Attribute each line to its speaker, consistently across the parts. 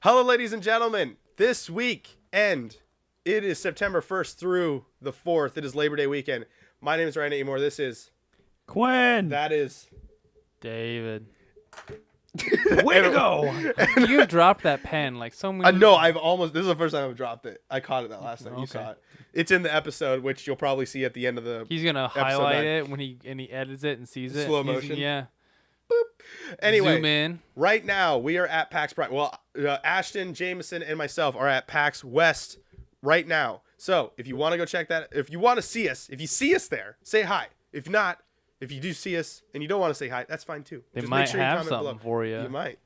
Speaker 1: Hello, ladies and gentlemen. This week, and it is September 1st through the 4th. It is Labor Day weekend. My name is Ryan Amore. This is
Speaker 2: Quinn.
Speaker 1: That is
Speaker 3: David.
Speaker 2: Way to go.
Speaker 3: You dropped that pen like so many.
Speaker 1: No, this is the first time I've dropped it. I caught it that last time. You saw it. It's in the episode, which you'll probably see at the end of the
Speaker 3: He's gonna highlight it when he edits it and sees it.
Speaker 1: Slow motion.
Speaker 3: Yeah.
Speaker 1: Boop. Anyway,
Speaker 3: Zoom in.
Speaker 1: Right now we are at PAX Prime. Well, Ashton, Jameson, and myself are at PAX West right now. So if you want to go check that, if you want to see us, if you see us there, say hi. If not, if you do see us and you don't want to say hi, that's fine too.
Speaker 3: They
Speaker 1: Just
Speaker 3: might
Speaker 1: make sure you
Speaker 3: have
Speaker 1: comment
Speaker 3: something
Speaker 1: below.
Speaker 3: for you.
Speaker 1: You might.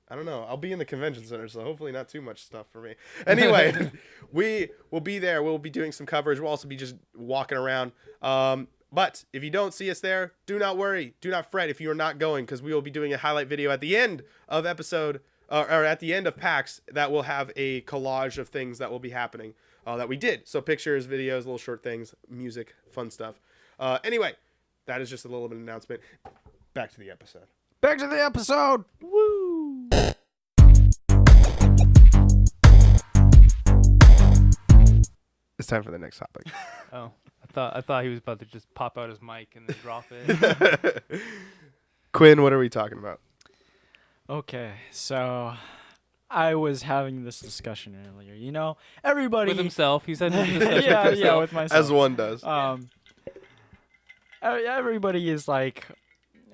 Speaker 1: I don't know. I'll be in the convention center, so hopefully not too much stuff for me. Anyway, we will be there. We'll be doing some coverage. We'll also be just walking around. But if you don't see us there, do not worry. Do not fret if you are not going, because we will be doing a highlight video at the end of episode, or at the end of PAX, that will have a collage of things that will be happening that we did. So pictures, videos, little short things, music, fun stuff. Anyway, that is just a little bit of an announcement. Back to the episode.
Speaker 2: Back to the episode. Woo.
Speaker 1: It's time for the next topic.
Speaker 3: Oh, I thought he was about to just pop out his mic and then drop it.
Speaker 1: Quinn, what are we talking about?
Speaker 2: Okay, so I was having this discussion earlier. You know, everybody
Speaker 3: With himself, he said. With himself.
Speaker 2: yeah, with myself.
Speaker 1: As one does.
Speaker 2: Everybody is like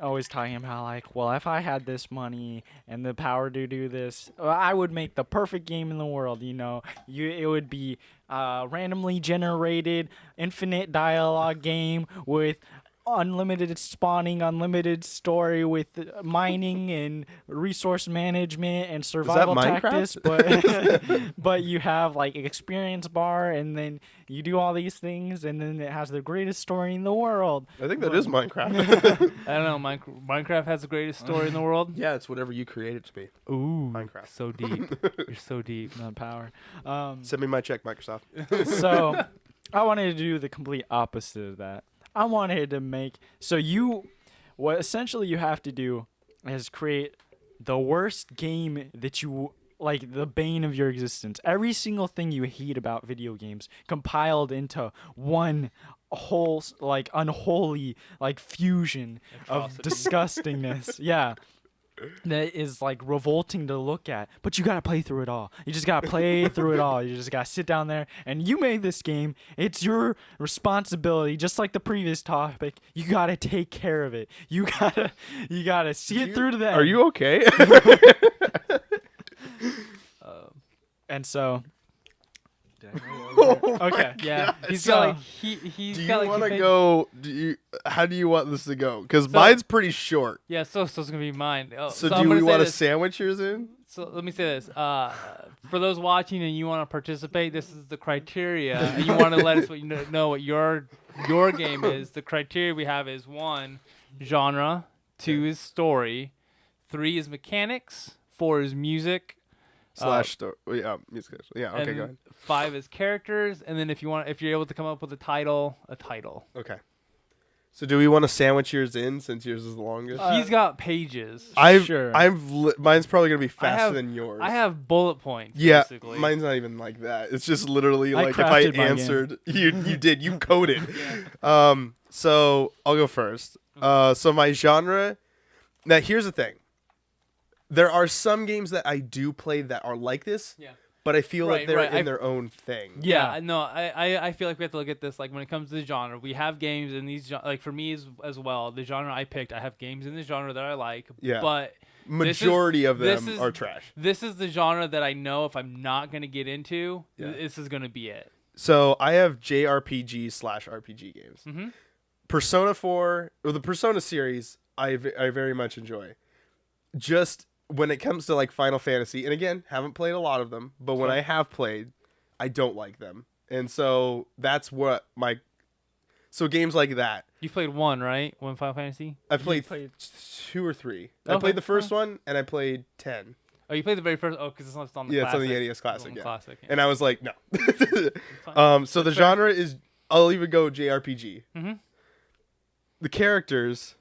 Speaker 2: always talking about like, well, if I had this money and the power to do this, I would make the perfect game in the world. You know, it would be randomly generated, infinite dialogue game with unlimited spawning, unlimited story with mining and resource management and survival tactics, but you have like experience bar, and then you do all these things, and then it has the greatest story in the world.
Speaker 1: I think that is Minecraft.
Speaker 3: I don't know. Minecraft has the greatest story in the world.
Speaker 1: Yeah, it's whatever you create it to be.
Speaker 3: Ooh,
Speaker 1: Minecraft.
Speaker 3: So deep. You're so deep.
Speaker 2: Not power.
Speaker 1: Send me my check, Microsoft.
Speaker 2: So I wanted to do the complete opposite of that. I wanted to make what essentially you have to do is create the worst game that you like, the bane of your existence. Every single thing you hate about video games compiled into one whole like unholy like fusion of disgustingness. Yeah. That is like revolting to look at, but you gotta play through it all. You just gotta play through it all. You just gotta sit down there, and you made this game. It's your responsibility, just like the previous topic. You gotta take care of it. You gotta see it through to the end.
Speaker 1: Are you okay?
Speaker 2: And so,
Speaker 3: Okay, yeah. He's got like he's
Speaker 1: Do
Speaker 3: got
Speaker 1: you
Speaker 3: like.
Speaker 1: want to go? How do you want this to go? Because mine's pretty short.
Speaker 3: Yeah, so it's gonna be mine.
Speaker 1: So
Speaker 3: I'm
Speaker 1: do we
Speaker 3: gonna say
Speaker 1: want to
Speaker 3: this.
Speaker 1: sandwich yours in?
Speaker 3: So let me say this. For those watching and you want to participate, this is the criteria, and you want to let us know what your game is. The criteria we have is 1, genre, 2 is story, 3 is mechanics, 4 is music,
Speaker 1: Slash story. Yeah, music. Yeah. Okay,
Speaker 3: and
Speaker 1: go ahead.
Speaker 3: 5 is characters, and then if you're able to come up with a title.
Speaker 1: Okay. So do we want to sandwich yours in since yours is the longest?
Speaker 3: He's got pages.
Speaker 1: Mine's probably gonna be faster than yours.
Speaker 3: I have bullet points.
Speaker 1: Yeah,
Speaker 3: basically.
Speaker 1: mine's not even like that. It's just literally like if
Speaker 2: crafted
Speaker 1: I
Speaker 2: my
Speaker 1: answered, you did, you coded. So I'll go first. So my genre. Now here's the thing. There are some games that I do play that are like this.
Speaker 3: Yeah.
Speaker 1: But I feel like they're in their own thing.
Speaker 3: Yeah, no, I feel like we have to look at this like when it comes to the genre. We have games in these like for me as well. The genre I picked, I have games in the genre that I like.
Speaker 1: Yeah.
Speaker 3: But
Speaker 1: majority of them are trash.
Speaker 3: This is the genre that I know if I'm not gonna get into, this is gonna be it.
Speaker 1: So I have JRPG/RPG games.
Speaker 3: Mm-hmm.
Speaker 1: Persona 4 or the Persona series, I very much enjoy. Just when it comes to like Final Fantasy, and again, haven't played a lot of them, but when I have played, I don't like them. And so that's what so games like that.
Speaker 3: You played 1, right? 1 Final Fantasy?
Speaker 1: I played 2 or 3. I played the first one and I played 10.
Speaker 3: Oh, you played the very first. Oh, because it's on the
Speaker 1: Classic.
Speaker 3: Classic.
Speaker 1: It's on the NES Classic.
Speaker 3: It's on
Speaker 1: Yeah.
Speaker 3: Classic, yeah.
Speaker 1: And I was like, no. So the genre is, I'll even go JRPG.
Speaker 3: Mm-hmm.
Speaker 1: The characters,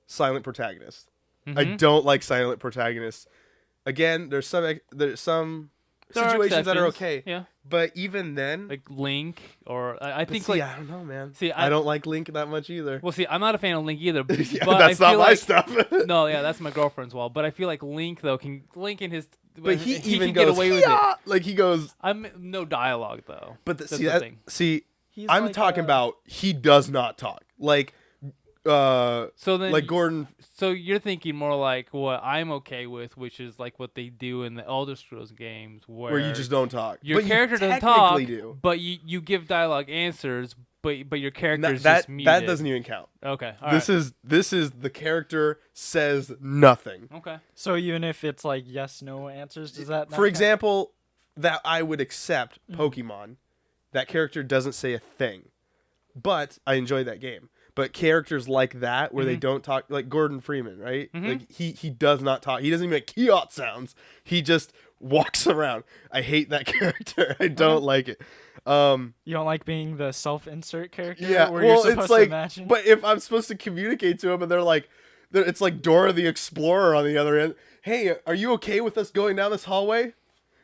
Speaker 1: silent protagonists.
Speaker 3: Mm-hmm.
Speaker 1: I don't like silent protagonists. again, there's some
Speaker 3: There are
Speaker 1: situations that are
Speaker 3: exceptions.
Speaker 1: okay.
Speaker 3: Yeah.
Speaker 1: But even then,
Speaker 3: Like Link, or I
Speaker 1: but
Speaker 3: think
Speaker 1: see,
Speaker 3: like
Speaker 1: I don't know, man.
Speaker 3: see,
Speaker 1: I don't like Link that much either.
Speaker 3: well, see, I'm not a fan of Link either.
Speaker 1: Yeah,
Speaker 3: but
Speaker 1: that's
Speaker 3: I
Speaker 1: not
Speaker 3: feel
Speaker 1: my
Speaker 3: like,
Speaker 1: stuff.
Speaker 3: No, yeah, that's my girlfriend's wall. But I feel like Link though can Link in his
Speaker 1: But he even
Speaker 3: can
Speaker 1: goes
Speaker 3: get away with it.
Speaker 1: "Hee-yaw!" Like he goes.
Speaker 3: I'm no dialogue though.
Speaker 1: But
Speaker 3: That's
Speaker 1: see
Speaker 3: the
Speaker 1: that
Speaker 3: thing.
Speaker 1: see,
Speaker 2: He's
Speaker 1: I'm
Speaker 2: like,
Speaker 1: talking about he does not talk like
Speaker 3: So then,
Speaker 1: like Gordon.
Speaker 3: so you're thinking more like what I'm okay with, which is like what they do in the Elder Scrolls games,
Speaker 1: Where you just don't talk.
Speaker 3: your
Speaker 1: But
Speaker 3: character
Speaker 1: you
Speaker 3: doesn't talk,
Speaker 1: technically do.
Speaker 3: but you give dialogue answers, but your character is
Speaker 1: That
Speaker 3: just muted.
Speaker 1: that doesn't even count.
Speaker 3: Okay, all
Speaker 1: This is the character says nothing.
Speaker 3: okay.
Speaker 2: So even if it's like yes no answers, does that? not
Speaker 1: For
Speaker 2: count?
Speaker 1: example, that I would accept Pokemon. That character doesn't say a thing, but I enjoy that game. But characters like that, where they don't talk, like Gordon Freeman, right? Like he does not talk. He doesn't even make kiot sounds. He just walks around. I hate that character. I don't like it.
Speaker 2: You don't like being the self-insert character.
Speaker 1: Yeah,
Speaker 2: where
Speaker 1: well,
Speaker 2: you're supposed
Speaker 1: it's
Speaker 2: to
Speaker 1: like,
Speaker 2: imagine?
Speaker 1: but if I'm supposed to communicate to him, and they're like, it's like Dora the Explorer on the other end. Hey, are you okay with us going down this hallway?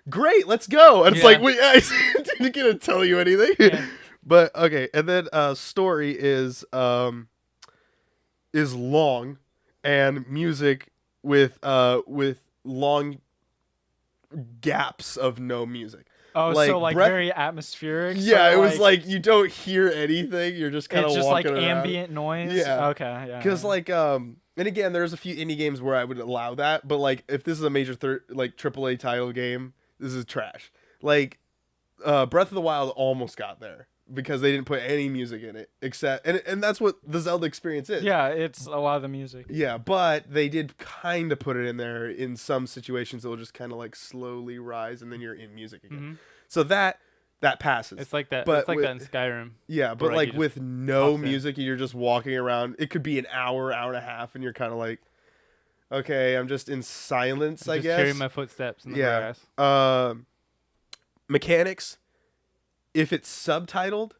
Speaker 1: Great, let's go. And it's
Speaker 3: Yeah.
Speaker 1: like, wait, I didn't get to tell you anything.
Speaker 3: Yeah.
Speaker 1: But okay, and then story is long, and music with long gaps of no music.
Speaker 2: oh,
Speaker 1: like
Speaker 2: so like
Speaker 1: breath-
Speaker 2: very atmospheric.
Speaker 1: Yeah,
Speaker 2: so
Speaker 1: it was like you don't hear anything. You're just kind of
Speaker 2: it's just like
Speaker 1: walking around.
Speaker 2: ambient noise.
Speaker 1: Yeah.
Speaker 2: Okay. Yeah.
Speaker 1: Because like and again, there's a few indie games where I would allow that, but like if this is a major like AAA title game, this is trash. Like Breath of the Wild almost got there because they didn't put any music in it except and that's what the Zelda experience is.
Speaker 2: yeah, it's a lot of the music.
Speaker 1: Yeah, but they did kind of put it in there in some situations. It'll just kind of like slowly rise, and then you're in music again. So that passes.
Speaker 3: It's like that.
Speaker 1: But
Speaker 3: It's like
Speaker 1: with-
Speaker 3: that in Skyrim.
Speaker 1: Yeah, but
Speaker 3: Right,
Speaker 1: like
Speaker 3: you just
Speaker 1: with no
Speaker 3: pops in.
Speaker 1: music, you're just walking around. It could be an hour and a half, and you're kind of like, okay, I'm just in silence, I
Speaker 3: Just
Speaker 1: guess.
Speaker 3: hearing my footsteps in the
Speaker 1: Yeah.
Speaker 3: grass.
Speaker 1: Mechanics, if it's subtitled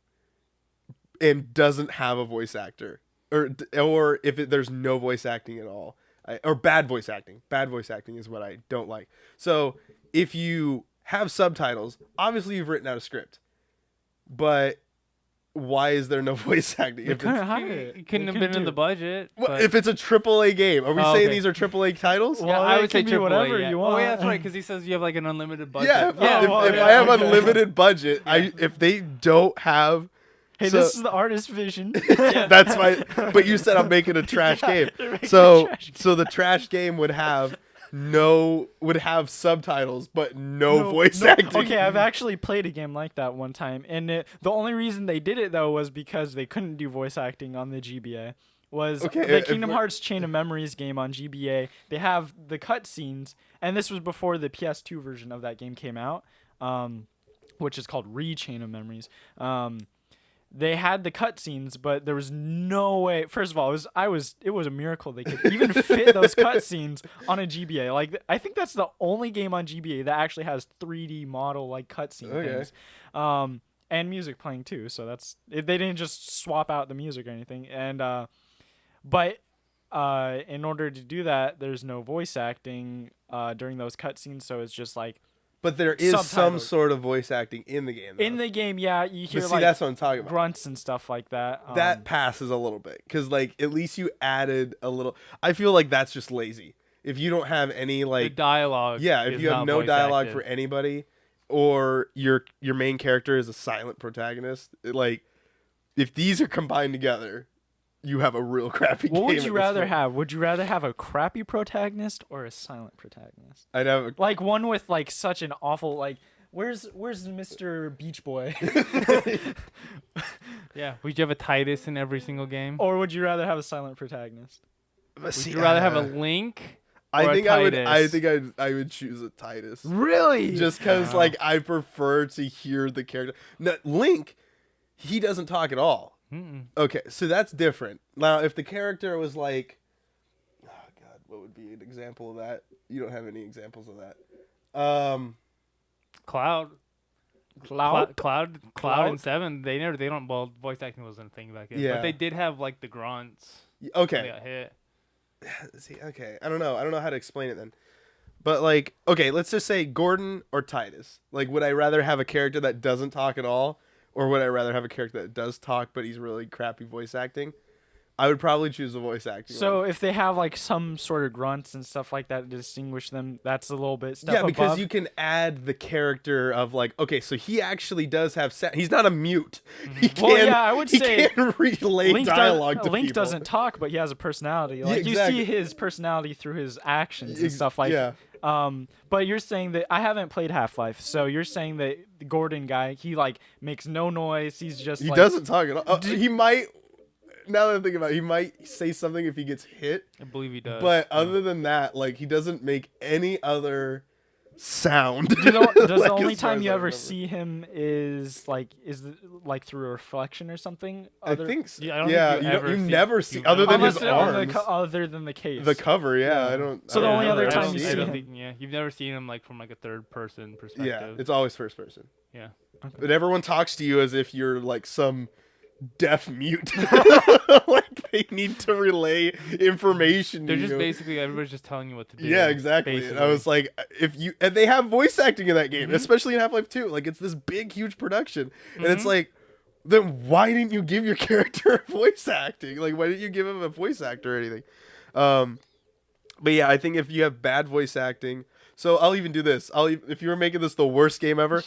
Speaker 1: and doesn't have a voice actor, or if there's no voice acting at all, or bad voice acting. Bad voice acting is what I don't like. So if you have subtitles, obviously you've written out a script, but why is there no voice acting?
Speaker 2: They couldn't hide it.
Speaker 3: It couldn't
Speaker 2: They
Speaker 3: have been in
Speaker 2: do
Speaker 3: the
Speaker 2: it.
Speaker 3: budget.
Speaker 1: Well,
Speaker 3: but-
Speaker 1: if it's a AAA game, are we
Speaker 3: Oh,
Speaker 1: saying
Speaker 3: okay.
Speaker 1: these are AAA titles?
Speaker 2: Well,
Speaker 3: yeah, I
Speaker 2: it
Speaker 3: would say
Speaker 2: can be
Speaker 3: AAA,
Speaker 2: whatever
Speaker 3: yeah.
Speaker 2: you
Speaker 3: Oh yeah,
Speaker 2: want.
Speaker 3: that's right. Because he says you have like an unlimited budget.
Speaker 1: Yeah, if
Speaker 2: well,
Speaker 1: if
Speaker 2: yeah,
Speaker 1: I have
Speaker 2: okay.
Speaker 1: unlimited budget, if they don't have,
Speaker 2: Hey,
Speaker 1: so-
Speaker 2: this is the artist's vision.
Speaker 1: that's my. But you said I'm making a trash game,
Speaker 2: They're making a
Speaker 1: so
Speaker 2: trash game.
Speaker 1: so the trash game would have subtitles but no voice acting.
Speaker 2: Okay, I've actually played a game like that one time, and the only reason they did it though was because they couldn't do voice acting on the GBA. Was
Speaker 1: Okay,
Speaker 2: the
Speaker 1: if
Speaker 2: Kingdom
Speaker 1: we're-
Speaker 2: Hearts Chain of Memories game on GBA? They have the cutscenes, and this was before the PS2 version of that game came out, which is called Chain of Memories. They had the cutscenes, but there was no way. First of all, it was a miracle they could even fit those cutscenes on a GBA. Like I think that's the only game on GBA that actually has 3D model like cutscene
Speaker 1: Okay.
Speaker 2: things, and music playing too. So they didn't just swap out the music or anything. And but in order to do that, there's no voice acting during those cutscenes. So it's just like
Speaker 1: But there is some
Speaker 2: Subtitled.
Speaker 1: sort of voice acting in the game. Though.
Speaker 2: in the game, yeah, you hear
Speaker 1: but see,
Speaker 2: like
Speaker 1: that's what I'm talking about.
Speaker 2: grunts and stuff like that.
Speaker 1: That passes a little bit because like at least you added a little. I feel like that's just lazy. If you don't have any
Speaker 3: The
Speaker 1: like
Speaker 3: dialogue.
Speaker 1: yeah, if
Speaker 3: is
Speaker 1: you have
Speaker 3: not
Speaker 1: no
Speaker 3: voice
Speaker 1: dialogue
Speaker 3: acted.
Speaker 1: for anybody, or your main character is a silent protagonist, like if these are combined together, you have a real crappy game.
Speaker 2: What would
Speaker 1: at
Speaker 2: you
Speaker 1: this
Speaker 2: rather
Speaker 1: point.
Speaker 2: have? Would you rather have a crappy protagonist or a silent protagonist?
Speaker 1: I'd have a,
Speaker 2: Like one with like such an awful like where's Mr. Beach Boy?
Speaker 3: Yeah. Would you have a Titus in every single game?
Speaker 2: Or would you rather have a silent protagonist?
Speaker 3: Would you rather have a Link?
Speaker 1: I
Speaker 3: or a
Speaker 1: think I would. I
Speaker 3: Titus?
Speaker 1: think I would choose a Titus.
Speaker 2: Really?
Speaker 1: Just because
Speaker 3: Wow.
Speaker 1: like I prefer to hear the character. No, Link, he doesn't talk at all.
Speaker 3: Mm-mm.
Speaker 1: Okay, so that's different. Now, if the character was like, oh god, what would be an example of that? You don't have any examples of that.
Speaker 3: Cloud.
Speaker 2: Cloud?
Speaker 3: Cloud
Speaker 2: Cloud?
Speaker 3: and 7. They don't. Well, voice acting wasn't a thing back then.
Speaker 1: Yeah.
Speaker 3: But they did have like the grunts. When they
Speaker 1: Okay,
Speaker 3: got hit.
Speaker 1: see, okay, I don't know how to explain it then, But like, okay, let's just say Gordon or Titus. Like, would I rather have a character that doesn't talk at all, or would I rather have a character that does talk but he's really crappy voice acting? I would probably choose the voice acting.
Speaker 2: So
Speaker 1: one.
Speaker 2: if they have like some sort of grunts and stuff like that to distinguish them, that's a little bit step
Speaker 1: yeah, because
Speaker 2: above.
Speaker 1: you can add the character of like, okay, so he actually does have he's not a mute. He can,
Speaker 2: Well, yeah, I would
Speaker 1: he
Speaker 2: say
Speaker 1: can relay dialogue to
Speaker 2: Link
Speaker 1: people.
Speaker 2: doesn't talk, but he has a personality. Like
Speaker 1: exactly.
Speaker 2: you see his personality through his actions and stuff like.
Speaker 1: Yeah.
Speaker 2: But you're saying that I haven't played Half-Life, so you're saying that the Gordon guy, he like makes no noise. He's just
Speaker 1: He
Speaker 2: like,
Speaker 1: doesn't talk at all. He might. Now that I'm thinking about it, he might say something if he gets hit.
Speaker 3: I believe he does.
Speaker 1: But other than that, like, he doesn't make any other sound.
Speaker 2: Does
Speaker 1: Like,
Speaker 2: the only
Speaker 1: as far
Speaker 2: time
Speaker 1: as
Speaker 2: you
Speaker 1: I
Speaker 2: ever
Speaker 1: remember.
Speaker 2: see him is like through a reflection or something?
Speaker 1: I think so.
Speaker 3: Yeah, I don't
Speaker 1: Yeah,
Speaker 3: think you
Speaker 1: you,
Speaker 3: ever
Speaker 1: you
Speaker 3: see-
Speaker 1: never see
Speaker 3: you-
Speaker 1: other than
Speaker 2: Unless
Speaker 1: his
Speaker 2: they're on
Speaker 1: arms.
Speaker 2: other than the case.
Speaker 1: The cover, yeah, I don't.
Speaker 2: So
Speaker 1: I
Speaker 2: the
Speaker 1: don't
Speaker 2: only
Speaker 1: remember
Speaker 2: other
Speaker 1: ever
Speaker 2: time you
Speaker 1: seeing
Speaker 2: see
Speaker 1: it.
Speaker 2: him-
Speaker 3: Yeah, you've never seen him like from like a third person perspective.
Speaker 1: Yeah, it's always first person.
Speaker 3: Yeah.
Speaker 1: But everyone talks to you as if you're like some deaf mute. Like they need to relay information.
Speaker 3: They're
Speaker 1: to
Speaker 3: just
Speaker 1: you.
Speaker 3: basically everybody's just telling you what to do.
Speaker 1: Yeah, exactly. And I
Speaker 3: basically.
Speaker 1: was like, and they have voice acting in that game,
Speaker 3: Mm-hmm.
Speaker 1: especially in Half-Life 2. Like it's this big, huge production, and it's like, then why didn't you give your character voice acting? Like, why didn't you give him a voice actor or anything? But yeah, I think if you have bad voice acting, so I'll even do this. If you were making this the worst game ever.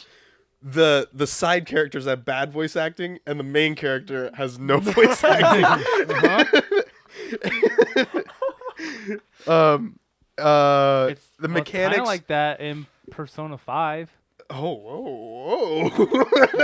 Speaker 1: The side characters have bad voice acting, and the main character has no voice acting.
Speaker 3: It's
Speaker 1: The
Speaker 3: kind
Speaker 1: mechanics.
Speaker 3: of like that in Persona 5.
Speaker 1: Whoa.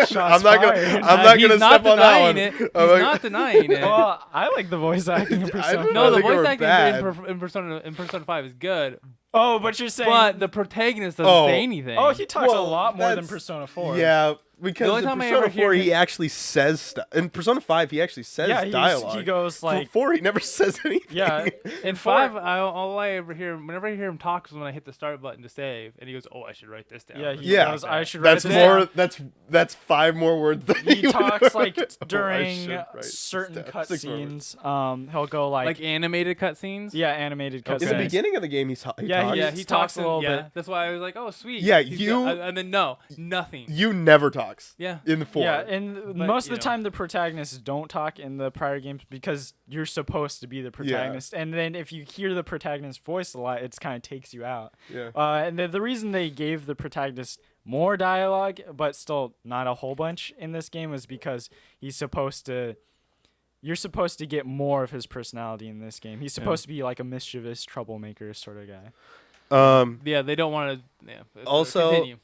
Speaker 2: Shots
Speaker 1: I'm not gonna.
Speaker 2: fired.
Speaker 1: I'm not
Speaker 3: He's
Speaker 1: gonna
Speaker 3: not
Speaker 1: step on that one.
Speaker 3: denying it. He's
Speaker 1: I'm like-
Speaker 3: not denying it.
Speaker 2: Well, I like the voice acting in Persona.
Speaker 1: don't
Speaker 3: No,
Speaker 1: I
Speaker 3: the
Speaker 1: think they
Speaker 3: voice
Speaker 1: were
Speaker 3: acting
Speaker 1: bad.
Speaker 3: in Persona 5 is good,
Speaker 2: Oh, but you're saying.
Speaker 3: but the protagonist doesn't
Speaker 1: Oh.
Speaker 3: say anything.
Speaker 2: Oh, he talks a
Speaker 1: Well,
Speaker 2: lot more than
Speaker 1: that's-
Speaker 2: Persona 4.
Speaker 1: Yeah, because
Speaker 3: only
Speaker 1: in
Speaker 3: time I
Speaker 1: Persona
Speaker 3: ever hear
Speaker 1: 4 he
Speaker 3: him-
Speaker 1: actually says stuff. In Persona 5 he actually says
Speaker 2: Yeah,
Speaker 1: dialogue.
Speaker 2: he goes
Speaker 1: For
Speaker 2: like.
Speaker 1: 4 he never says anything.
Speaker 2: Yeah.
Speaker 3: In 5, all I ever hear, whenever I hear him talk, is when I hit the start button to save, and he goes, "Oh, I should write this down."
Speaker 2: Yeah,
Speaker 3: or
Speaker 2: he
Speaker 3: something
Speaker 1: Yeah.
Speaker 3: like
Speaker 2: goes,
Speaker 3: that.
Speaker 2: I should write
Speaker 1: That's
Speaker 2: this
Speaker 1: more.
Speaker 2: down.
Speaker 1: That's 5 more words than
Speaker 2: He
Speaker 1: would
Speaker 2: talks like
Speaker 1: write. Oh, I
Speaker 2: during
Speaker 1: should write this
Speaker 2: certain
Speaker 1: down. 6 more words.
Speaker 2: cutscenes. He'll go
Speaker 3: like animated cutscenes.
Speaker 2: yeah, animated cutscenes.
Speaker 1: In the beginning of the game, he talks.
Speaker 2: Yeah, he talks a little bit.
Speaker 3: That's why I was like, "Oh, sweet."
Speaker 1: Yeah,
Speaker 3: He's
Speaker 1: you-
Speaker 3: got- and then no, nothing.
Speaker 1: You never talks.
Speaker 3: Yeah.
Speaker 1: In the 4.
Speaker 2: Yeah, and
Speaker 3: But,
Speaker 2: most of
Speaker 3: you
Speaker 2: the
Speaker 3: know.
Speaker 2: time the protagonists don't talk in the prior games because you're supposed to be the protagonist. And then if you hear the protagonist's voice a lot, it kind of takes you out.
Speaker 1: Yeah.
Speaker 2: And the reason they gave the protagonist more dialogue, but still not a whole bunch in this game, was because he's supposed to. You're supposed to get more of his personality in this game. He's supposed to be like a mischievous troublemaker sort of guy.
Speaker 3: Yeah, they don't want to. Yeah.
Speaker 1: Also,
Speaker 3: continue.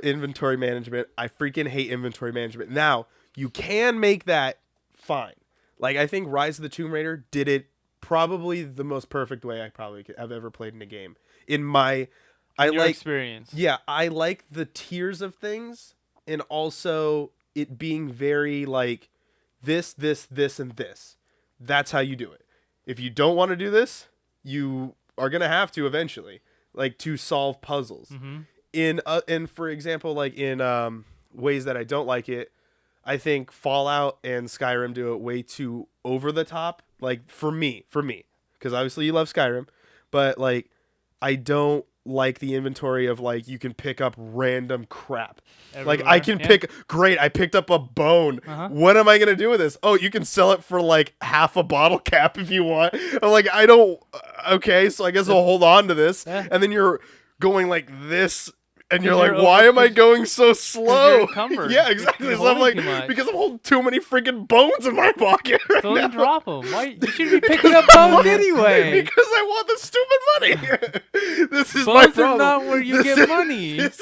Speaker 1: inventory management. I freaking hate inventory management. Now, you can make that fine. Like, I think Rise of the Tomb Raider did it probably the most perfect way I've ever played in a game.
Speaker 3: Your experience.
Speaker 1: Yeah, I like the tiers of things, and also it being very like this, and this. That's how you do it. If you don't want to do this, you are gonna have to eventually, like, to solve puzzles. And for example, like in ways that I don't like it, I think Fallout and Skyrim do it way too over the top. Like for me, because obviously you love Skyrim, but like I don't like the inventory of like you can pick up random crap. Like I can I picked up a bone. What am I gonna do with this? Oh, you can sell it for like half a bottle cap if you want. I'm like, I don't. Okay, so I guess I'll hold on to this.
Speaker 3: Yeah.
Speaker 1: And then you're going like this. And you're
Speaker 3: 'Cause
Speaker 1: like,
Speaker 3: you're
Speaker 1: why
Speaker 3: over-
Speaker 1: am I going so slow?
Speaker 3: you're encumbered.
Speaker 1: Yeah, exactly.
Speaker 3: You're
Speaker 1: So I'm like,
Speaker 3: holding too much.
Speaker 1: because I'm holding too many freaking bones in my pocket right
Speaker 3: So
Speaker 1: now.
Speaker 3: then drop them. Why? You should be picking up bones anyway.
Speaker 1: Because I want the stupid money. This is my
Speaker 3: Bones are
Speaker 1: problem.
Speaker 3: not where you
Speaker 1: This
Speaker 3: get
Speaker 1: is-
Speaker 3: money.
Speaker 1: This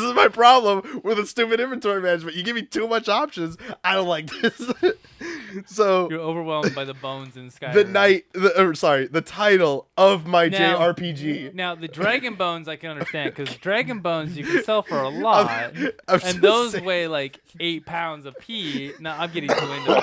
Speaker 1: is my problem with the stupid inventory management. You give me too much options. I don't like this. So
Speaker 3: You're overwhelmed by the bones in Skyrim.
Speaker 1: the title of my
Speaker 3: Now-
Speaker 1: JRPG.
Speaker 3: Now the dragon bones I can understand because dragon bones you can sell for a lot,
Speaker 1: I'm
Speaker 3: and
Speaker 1: just
Speaker 3: those
Speaker 1: saying.
Speaker 3: weigh like 8 pounds a piece. Now I'm getting too into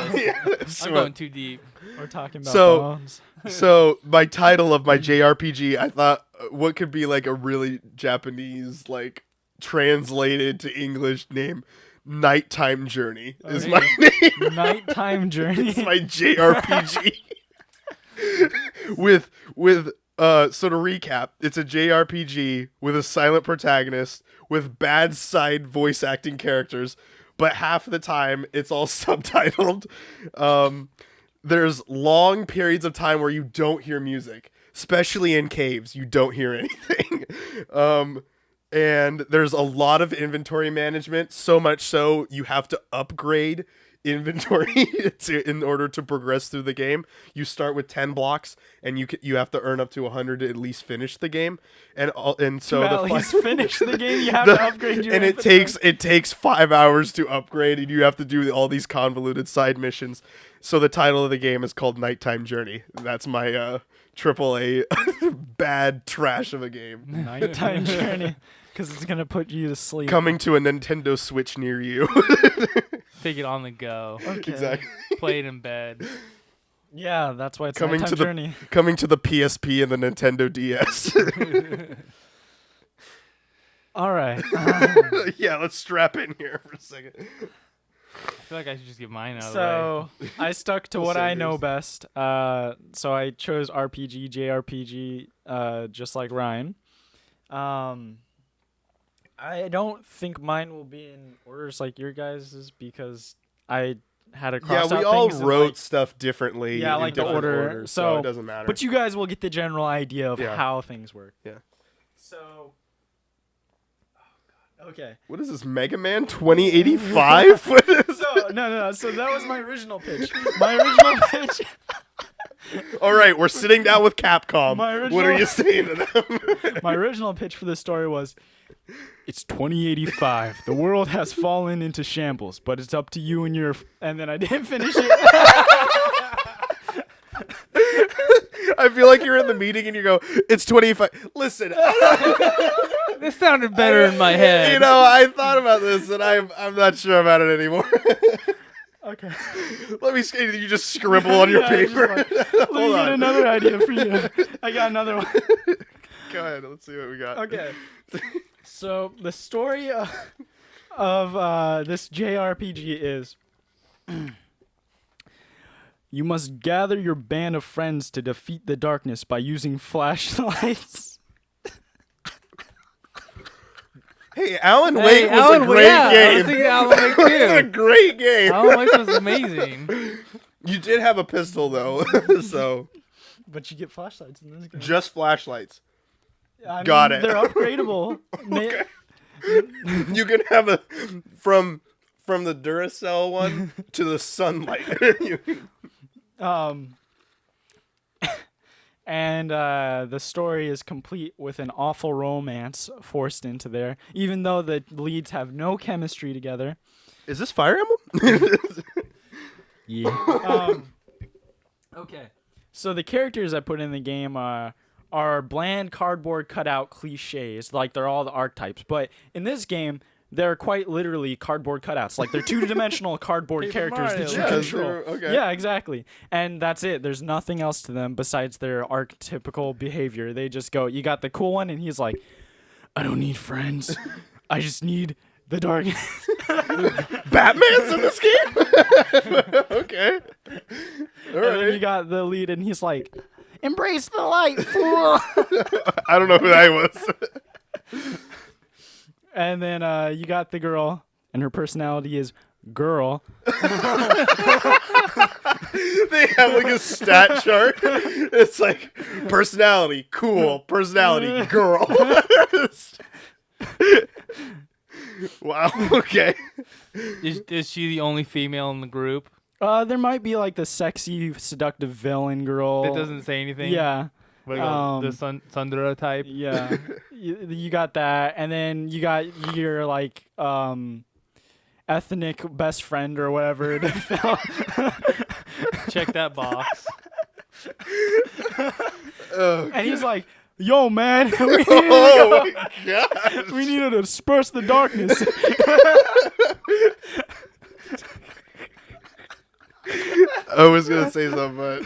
Speaker 3: this.
Speaker 1: Yeah,
Speaker 3: I'm going too deep.
Speaker 2: We're talking about
Speaker 1: So-
Speaker 2: bones.
Speaker 1: So my title of my JRPG, I thought, what could be like a really Japanese, like translated to English name? Nighttime Journey is my name.
Speaker 2: Nighttime Journey.
Speaker 1: It's my JRPG with So to recap, it's a JRPG with a silent protagonist with bad side voice acting characters, but half the time it's all subtitled. There's long periods of time where you don't hear music, especially in caves. You don't hear anything. And there's a lot of inventory management, so much so you have to upgrade inventory in order to progress through the game. You start with 10 blocks, and you have to earn up to 100 to at least finish the game. And so
Speaker 2: at least finish the game, you have to upgrade your inventory.
Speaker 1: it takes 5 hours to upgrade, and you have to do all these convoluted side missions. So the title of the game is called Nighttime Journey. That's my AAA bad trash of a game.
Speaker 2: Nighttime Journey. Because it's going to put you to sleep.
Speaker 1: Coming to a Nintendo Switch near you.
Speaker 3: Take it on the go.
Speaker 2: Okay.
Speaker 1: Exactly.
Speaker 3: Play it in bed.
Speaker 2: Yeah, that's why it's
Speaker 1: Coming
Speaker 2: Nighttime
Speaker 1: to
Speaker 2: Journey.
Speaker 1: Coming to the PSP and the Nintendo DS.
Speaker 2: All right.
Speaker 1: Yeah, let's strap in here for a second.
Speaker 3: I feel like I should just get mine out of the
Speaker 2: So I stuck to what
Speaker 1: Same
Speaker 2: I know
Speaker 1: yours.
Speaker 2: best. So I chose RPG, JRPG, just like Ryan. I don't think mine will be in orders like your guys's because I had to cross
Speaker 1: Yeah,
Speaker 2: out
Speaker 1: we all
Speaker 2: things and,
Speaker 1: wrote
Speaker 2: like,
Speaker 1: stuff differently.
Speaker 2: Yeah,
Speaker 1: in
Speaker 2: like the
Speaker 1: different
Speaker 2: order.
Speaker 1: orders,
Speaker 2: So-
Speaker 1: it doesn't matter.
Speaker 2: But you guys will get the general idea of
Speaker 1: Yeah.
Speaker 2: how things work.
Speaker 1: Yeah.
Speaker 2: So. Okay.
Speaker 1: What is this, Mega Man 2085? What is
Speaker 2: So no. So that was my original pitch. My original pitch.
Speaker 1: All right, we're sitting down with Capcom.
Speaker 2: My
Speaker 1: What are
Speaker 2: original-
Speaker 1: you saying to them?
Speaker 2: My original pitch for this story was, it's 2085. The world has fallen into shambles, but it's up to you and your. And then I didn't finish it.
Speaker 1: I feel like you're in the meeting and you go, it's 25. Listen,
Speaker 3: This sounded better in my head.
Speaker 1: you know, I thought about this and I'm not sure about it anymore.
Speaker 2: Okay.
Speaker 1: Let me see. You just scribble on your
Speaker 2: Yeah, I just
Speaker 1: paper.
Speaker 2: like- Let me
Speaker 1: Hold
Speaker 2: get
Speaker 1: on.
Speaker 2: another idea for you. I got another one.
Speaker 1: Go ahead. Let's see what we got.
Speaker 2: Okay. So the story of this JRPG is you must gather your band of friends to defeat the darkness by using flashlights.
Speaker 1: Hey, Alan Wake
Speaker 3: Hey,
Speaker 1: was
Speaker 3: Alan,
Speaker 1: a great
Speaker 3: yeah, I was
Speaker 1: game.
Speaker 3: thinking Alan Wake
Speaker 1: It was a
Speaker 3: too.
Speaker 1: great game.
Speaker 3: Alan Wake was amazing.
Speaker 1: You did have a pistol though, so
Speaker 2: But you get flashlights in this game.
Speaker 1: just flashlights.
Speaker 2: I mean,
Speaker 1: Got it.
Speaker 2: They're upgradable.
Speaker 1: Okay. You can have a from the Duracell one to the sunlight.
Speaker 2: And the story is complete with an awful romance forced into there, even though the leads have no chemistry together.
Speaker 1: Is this Fire Emblem?
Speaker 2: Yeah. Okay. So the characters I put in the game are bland cardboard cutout cliches, like they're all the archetypes. But in this game, they're quite literally cardboard cutouts. Like they're two-dimensional cardboard
Speaker 3: Paper
Speaker 2: characters that you
Speaker 3: Mario.
Speaker 2: control.
Speaker 1: Okay.
Speaker 2: Yeah, exactly. And that's it. There's nothing else to them besides their archetypical behavior. They just go, you got the cool one, and he's like, I don't need friends. I just need the darkness.
Speaker 1: Batman's in this game? Okay. All
Speaker 2: And then you
Speaker 1: right.
Speaker 2: got the lead, and he's like, embrace the light, fool.
Speaker 1: I don't know who that was.
Speaker 2: And then you got the girl, and her personality is girl.
Speaker 1: They have like a stat chart. It's like personality, cool. Personality, girl. Wow. Okay.
Speaker 3: Is she the only female in the group
Speaker 2: There might be like the sexy, seductive villain girl.
Speaker 3: that doesn't say anything?
Speaker 2: Yeah.
Speaker 3: Like the Sundara type.
Speaker 2: Yeah. you got that, and then you got your like ethnic best friend or whatever.
Speaker 3: Check that box.
Speaker 2: And he's like, yo, man,
Speaker 1: Oh my god.
Speaker 2: we need to disperse the darkness.
Speaker 1: I was gonna say something, but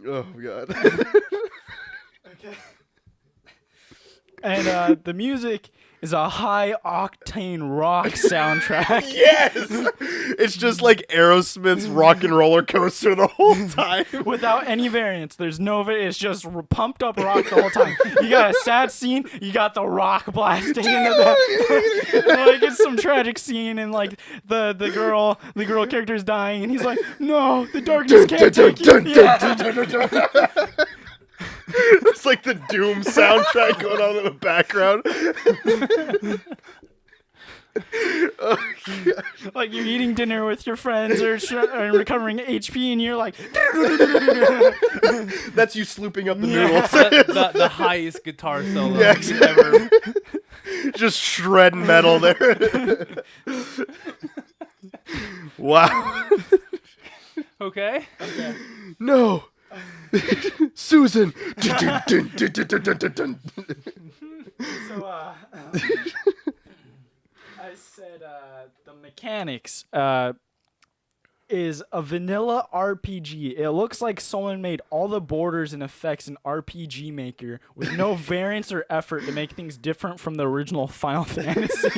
Speaker 1: oh god.
Speaker 2: And the music is a high octane rock soundtrack.
Speaker 1: Yes. It's just like Aerosmith's Rock and Roller Coaster the whole time.
Speaker 2: Without any variance. There's no it's just pumped up rock the whole time. You got a sad scene, you got the rock blasting in the back. Like it's some tragic scene and like the girl character's dying and he's like, no, the darkness can't take you. Yeah.
Speaker 1: It's like the Doom soundtrack going on in the background.
Speaker 2: Like you're eating dinner with your friends or recovering HP and you're like
Speaker 1: that's you slooping up the noodles.
Speaker 3: the highest guitar solo
Speaker 1: Yeah,
Speaker 3: ever.
Speaker 1: Just shredding metal there. Wow.
Speaker 3: Okay.
Speaker 1: No. Susan.
Speaker 2: So I said the mechanics is a vanilla RPG. It looks like someone made all the borders and effects in RPG Maker with no variance or effort to make things different from the original Final Fantasy.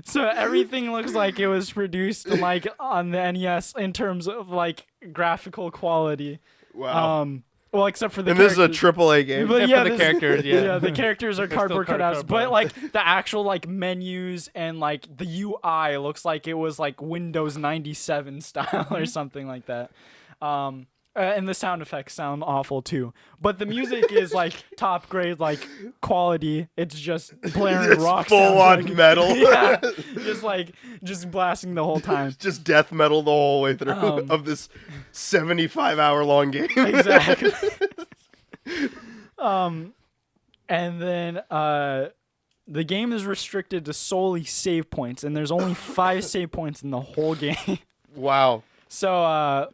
Speaker 2: So everything looks like it was produced like on the NES in terms of like graphical quality.
Speaker 1: Wow.
Speaker 2: Well, except for the
Speaker 1: And this
Speaker 2: characters.
Speaker 1: is a AAA game.
Speaker 2: But
Speaker 3: Except for the characters, yeah.
Speaker 2: The characters are
Speaker 3: They're
Speaker 2: cardboard
Speaker 3: still
Speaker 2: cutouts,
Speaker 3: cardboard.
Speaker 2: but like the actual like menus and like the UI looks like it was like Windows 97 style or something like that. And the sound effects sound awful too. But the music is like top grade, like quality. It's just blaring
Speaker 1: It's
Speaker 2: rock
Speaker 1: full
Speaker 2: sounds,
Speaker 1: on metal.
Speaker 2: Yeah, just blasting the whole time.
Speaker 1: Just death metal the whole way through of this 75-hour long game.
Speaker 2: Exactly. And then the game is restricted to solely save points, and there's only 5 save points in the whole game.
Speaker 1: Wow.
Speaker 2: So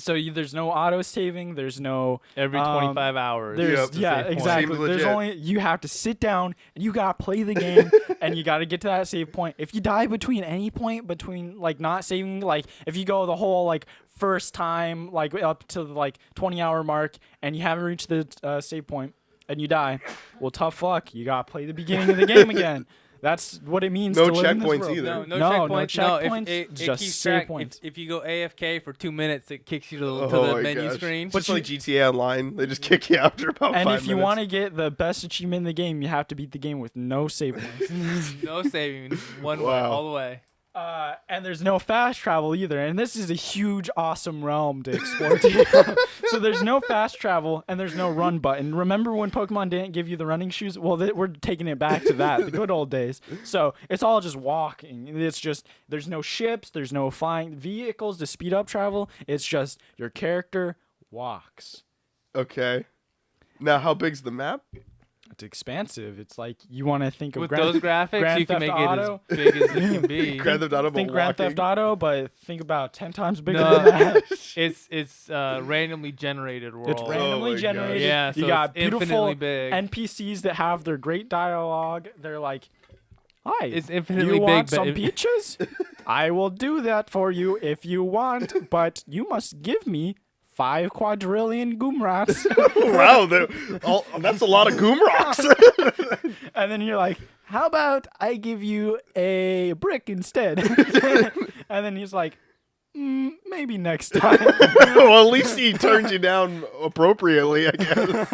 Speaker 2: there's no auto saving. There's no
Speaker 3: Every 25 hours.
Speaker 2: There's
Speaker 1: Yep.
Speaker 2: yeah,
Speaker 3: Save point.
Speaker 2: exactly.
Speaker 1: Seems
Speaker 2: There's
Speaker 1: legit.
Speaker 2: only you have to sit down and you gotta play the game and you gotta get to that save point. If you die between any point between like not saving, like if you go the whole like first time like up to the like 20-hour mark and you haven't reached the save point and you die, well, tough luck. You gotta play the beginning of the game again. That's what it means.
Speaker 1: No
Speaker 2: to live in this
Speaker 1: checkpoints
Speaker 2: world.
Speaker 1: either.
Speaker 3: No
Speaker 2: No
Speaker 3: checkpoints.
Speaker 2: checkpoints,
Speaker 3: It
Speaker 2: just
Speaker 3: keeps
Speaker 2: save
Speaker 3: track.
Speaker 2: points.
Speaker 3: If you go AFK for 2 minutes, it kicks you to
Speaker 1: Oh
Speaker 3: the
Speaker 1: my
Speaker 3: menu
Speaker 1: gosh.
Speaker 3: screen.
Speaker 1: Just like GTA Online, they just kick you after about 5
Speaker 2: And
Speaker 1: minutes.
Speaker 2: if you want to get the best achievement in the game, you have to beat the game with no save points.
Speaker 3: No saving. One way,
Speaker 1: Wow.
Speaker 3: all the way.
Speaker 2: And there's no fast travel either. And this is a huge, awesome realm to explore too. So there's no fast travel and there's no run button. Remember when Pokemon didn't give you the running shoes? Well, we're taking it back to that, the good old days. So it's all just walking. It's just, there's no ships, there's no flying vehicles to speed up travel. It's just your character walks.
Speaker 1: Okay. Now, how big's the map?
Speaker 2: It's expansive. It's like you want to think of
Speaker 3: With those graphics,
Speaker 2: Grand
Speaker 3: you can
Speaker 2: Theft
Speaker 3: make
Speaker 2: Auto.
Speaker 3: it as big as it can be.
Speaker 1: Grand Theft Auto, but
Speaker 2: Think Grand
Speaker 1: walking.
Speaker 2: Theft Auto, but think about 10 times bigger
Speaker 3: No,
Speaker 2: than that.
Speaker 3: it's randomly generated world.
Speaker 2: It's randomly
Speaker 1: my gosh.
Speaker 2: generated.
Speaker 3: Yeah,
Speaker 2: you
Speaker 3: so
Speaker 2: got
Speaker 3: it's infinitely
Speaker 2: beautiful
Speaker 3: big.
Speaker 2: NPCs that have their great dialogue. They're like, "Hi,
Speaker 3: It's infinitely
Speaker 2: you
Speaker 3: big,
Speaker 2: want
Speaker 3: but
Speaker 2: some
Speaker 3: it-
Speaker 2: peaches? I will do that for you if you want, but you must give me 5 quadrillion Goomrats."
Speaker 1: Wow, that's a lot of Goom Rocks.
Speaker 2: And then you're like, "How about I give you a brick instead?" And then he's like, "Maybe next time."
Speaker 1: Well, at least he turns you down appropriately, I guess.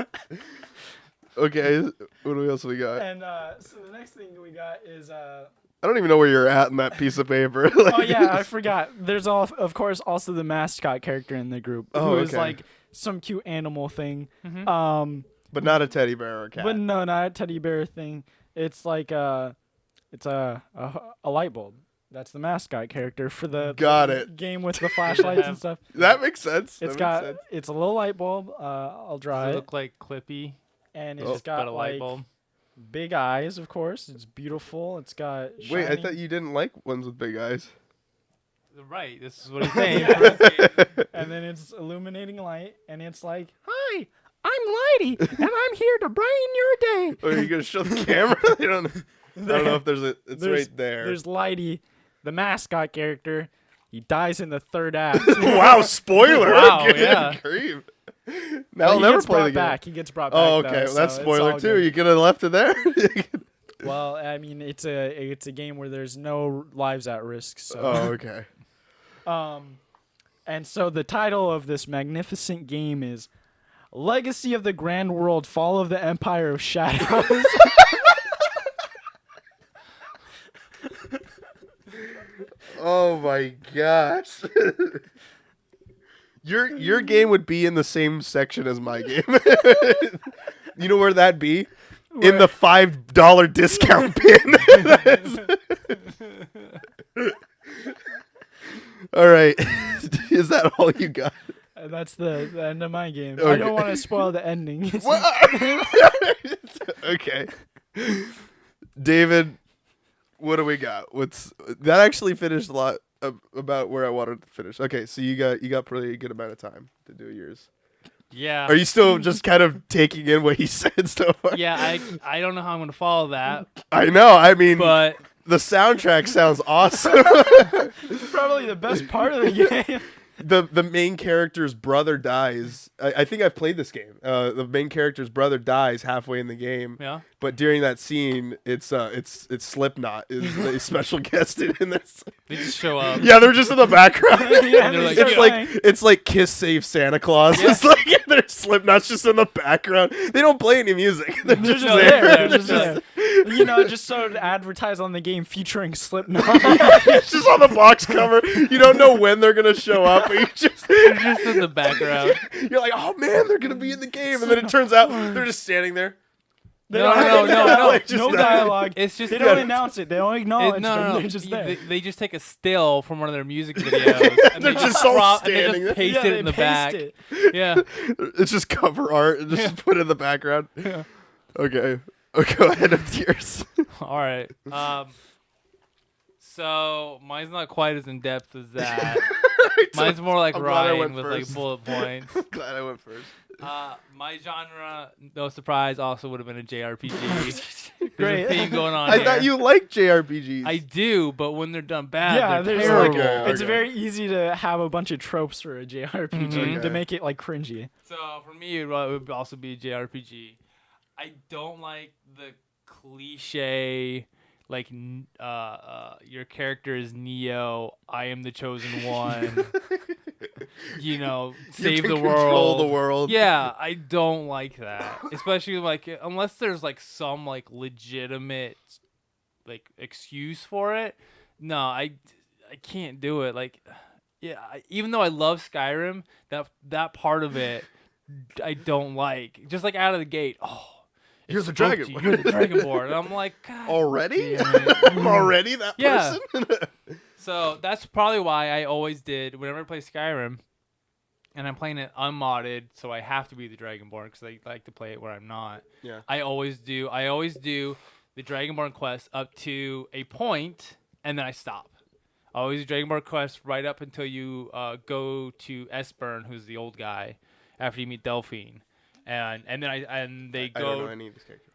Speaker 1: Okay, what else we got?
Speaker 2: And so the next thing we got is
Speaker 1: I don't even know where you're at in that piece of paper.
Speaker 2: oh yeah, I forgot. There's of course also the mascot character in the group
Speaker 1: Oh,
Speaker 2: who is
Speaker 1: okay.
Speaker 2: like some cute animal thing.
Speaker 1: But not a teddy bear or a cat.
Speaker 2: But no, not a teddy bear thing. It's like it's a light bulb. That's the mascot character for the
Speaker 1: Got it.
Speaker 2: game with the flashlights and stuff.
Speaker 1: That makes sense.
Speaker 2: It's
Speaker 1: That
Speaker 2: got
Speaker 1: makes sense.
Speaker 2: it's a little light bulb. I'll draw
Speaker 3: Does it
Speaker 2: it,
Speaker 3: look like Clippy,
Speaker 2: and
Speaker 1: Oh.
Speaker 2: it's
Speaker 3: but
Speaker 2: got
Speaker 3: a light
Speaker 2: like
Speaker 3: bulb?
Speaker 2: big eyes. Of course, it's beautiful. It's got
Speaker 1: Wait, I
Speaker 2: shiny-
Speaker 1: thought you didn't like ones with big eyes.
Speaker 3: Right, this is what he's saying.
Speaker 2: and then it's illuminating light, and it's like, "Hi, I'm Lighty, and I'm here to brighten your day."
Speaker 1: Or are you gonna show the camera? I don't know if there's a. It's
Speaker 2: There's-
Speaker 1: right there.
Speaker 2: There's Lighty, the mascot character. He dies in the 3rd act.
Speaker 1: Wow, spoiler!
Speaker 3: Wow,
Speaker 1: Good
Speaker 3: yeah.
Speaker 1: grief.
Speaker 2: But
Speaker 1: Now I'll
Speaker 2: he
Speaker 1: never
Speaker 2: gets
Speaker 1: play
Speaker 2: brought
Speaker 1: the game.
Speaker 2: back. He gets brought back.
Speaker 1: Oh,
Speaker 2: though,
Speaker 1: okay. Well,
Speaker 2: so
Speaker 1: that's
Speaker 2: it's
Speaker 1: spoiler
Speaker 2: all
Speaker 1: too.
Speaker 2: good.
Speaker 1: You could have left it there.
Speaker 2: Well, I mean, it's a game where there's no lives at risk. So.
Speaker 1: Oh, okay.
Speaker 2: And so the title of this magnificent game is Legacy of the Grand World: Fall of the Empire of Shadows.
Speaker 1: Oh my gosh. Your game would be in the same section as my game. You know where that'd be? In the $5 discount bin. All right. Is that all you got?
Speaker 2: That's the end of my game.
Speaker 1: Okay.
Speaker 2: I don't want to spoil the ending.
Speaker 1: Okay. David, what do we got? That actually finished a lot about where I wanted to finish. Okay, so you got pretty good amount of time to do yours.
Speaker 3: Yeah.
Speaker 1: Are you still just kind of taking in what he said so far?
Speaker 3: Yeah, I don't know how I'm gonna follow that,
Speaker 1: I know. I mean,
Speaker 3: but
Speaker 1: the soundtrack sounds awesome.
Speaker 2: This is probably the best part of the game.
Speaker 1: The main character's brother dies. I think I've played this game. The main character's brother dies halfway in the game.
Speaker 3: yeah.
Speaker 1: But during that scene, it's Slipknot is the special guest in this.
Speaker 3: They just show up.
Speaker 1: Yeah, they're just in the background.
Speaker 2: Yeah,
Speaker 3: And they're like,
Speaker 1: it's like Kiss Save Santa Claus.
Speaker 3: Yeah.
Speaker 1: It's like their Slipknot's just in the background. They don't play any music. They're
Speaker 2: They're
Speaker 1: just
Speaker 2: just
Speaker 1: there.
Speaker 2: there.
Speaker 3: They're
Speaker 2: Just
Speaker 3: just
Speaker 2: there. You know, just so to advertise on the game featuring Slipknot.
Speaker 1: It's just on the box cover. You don't know when they're gonna show up. But
Speaker 3: They're just in the background.
Speaker 1: you're like, oh man, they're gonna be in the game, and then it turns out they're just standing there.
Speaker 2: They
Speaker 3: No,
Speaker 2: don't
Speaker 3: no,
Speaker 2: have
Speaker 3: no, no.
Speaker 1: Like, just
Speaker 2: no
Speaker 1: that.
Speaker 2: dialogue.
Speaker 3: It's just
Speaker 2: They don't announce it. They don't acknowledge
Speaker 3: no,
Speaker 2: them.
Speaker 3: no, no.
Speaker 2: They're just there.
Speaker 3: They just take a still from one of their music videos. And
Speaker 1: They're
Speaker 3: they
Speaker 1: just all
Speaker 3: crop- and
Speaker 1: standing
Speaker 3: they
Speaker 1: there.
Speaker 3: just paste
Speaker 2: Yeah,
Speaker 3: it
Speaker 2: they
Speaker 3: in the
Speaker 2: paste
Speaker 3: back.
Speaker 2: it.
Speaker 3: Yeah.
Speaker 1: It's just cover art and just put it in the background. Okay. Go ahead with yours.
Speaker 3: All right. So mine's not quite as in depth as that. Mine's more like
Speaker 1: I'm glad I
Speaker 3: writing
Speaker 1: went
Speaker 3: with
Speaker 1: first.
Speaker 3: like bullet points.
Speaker 1: Glad I went first.
Speaker 3: My genre, no surprise, also would have been a JRPG.
Speaker 2: Great.
Speaker 3: There's a theme going on
Speaker 1: I
Speaker 3: here.
Speaker 1: thought you liked JRPGs.
Speaker 3: I do, but when they're done bad,
Speaker 2: Yeah,
Speaker 3: they're
Speaker 2: there's
Speaker 3: terrible.
Speaker 1: Okay.
Speaker 2: it's very easy to have a bunch of tropes for a JRPG
Speaker 1: Mhm.
Speaker 2: to make it like cringy.
Speaker 3: So for me, it would also be a JRPG. I don't like the cliche, like your character is Neo. I am the chosen one. You know,
Speaker 1: You
Speaker 3: save
Speaker 1: can
Speaker 3: the
Speaker 1: control
Speaker 3: world.
Speaker 1: the world.
Speaker 3: Yeah, I don't like that. Especially like unless there's like some like legitimate like excuse for it. No, I can't do it. Like yeah, even though I love Skyrim, that part of it I don't like. Just like out of the gate. Oh,
Speaker 1: You're
Speaker 3: it
Speaker 1: the
Speaker 3: spoke
Speaker 1: Dragon
Speaker 3: to you.
Speaker 1: Lord.
Speaker 3: You're the Dragonborn. And I'm like, God
Speaker 1: Already?
Speaker 3: damn it.
Speaker 1: Already that
Speaker 3: Yeah.
Speaker 1: person?
Speaker 3: So that's probably why I always did whenever I play Skyrim, and I'm playing it unmodded, so I have to be the Dragonborn because I like to play it where I'm not.
Speaker 1: Yeah.
Speaker 3: I always do the Dragonborn quest up to a point, and then I stop. I always do Dragonborn quest right up until you go to Esbern, who's the old guy, after you meet Delphine, and then they
Speaker 1: I
Speaker 3: go
Speaker 1: don't know any of these characters.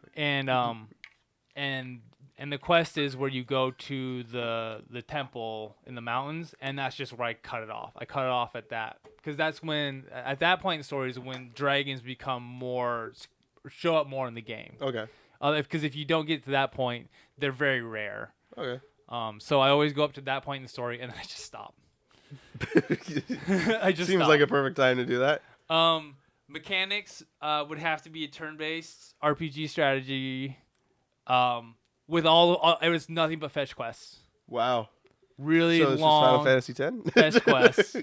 Speaker 3: and the quest is where you go to the temple in the mountains, and that's just where I cut it off. I cut it off at that because that's when at that point in the story is when dragons show up more in the game.
Speaker 1: Okay.
Speaker 3: Because if you don't get to that point, they're very rare.
Speaker 1: Okay.
Speaker 3: So I always go up to that point in the story, and then I just stop. I just
Speaker 1: Seems
Speaker 3: stop.
Speaker 1: like a perfect time to do that.
Speaker 3: Mechanics would have to be a turn-based RPG strategy. With all it was nothing but fetch quests.
Speaker 1: Wow.
Speaker 3: Really
Speaker 1: So it's
Speaker 3: long
Speaker 1: just Final Fantasy
Speaker 3: fetch
Speaker 1: X?
Speaker 3: quests